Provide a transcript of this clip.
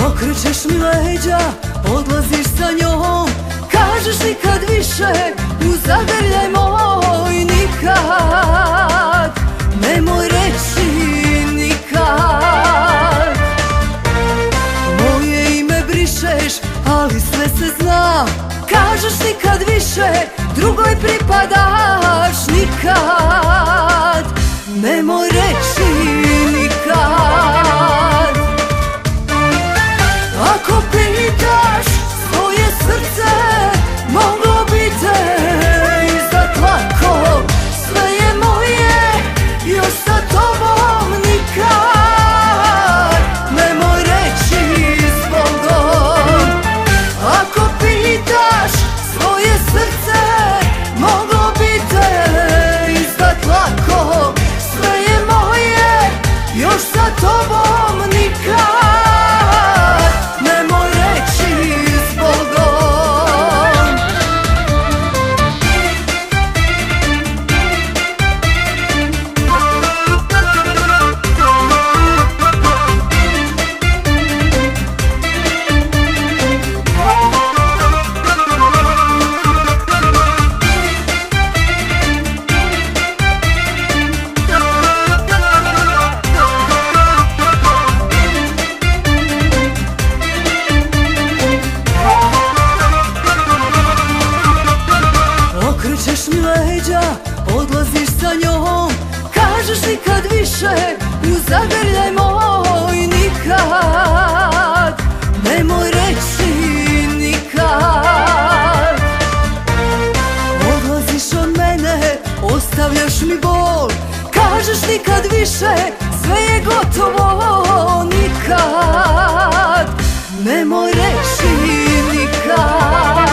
Okrećeš mi leđa, odlaziš sa njom, kažeš nikad više u zagrljaj moj. Nikad, nemoj reći nikad. Moje ime brišeš, ali sve se zna. Kažeš nikad više, drugoj pripadaš. Nikad, nemoj reći nikad. Ako pitaš svoje srce, moglo bi te izdat lako. Sve je moje, još sa tobom nikad. Nemoj reći zbogom. Ako pitaš svoje srce, moglo bi te izdat lako. Sve je moje, još sa tobom nikad. Okrećeš mi leđa, odlaziš sa njom, kažeš nikad više u zagrljaj moj. Nikad, nemoj reći nikad. Odlaziš od mene, ostavljaš mi bol, kažeš nikad više, sve je gotovo. Nikad, nemoj reći nikad.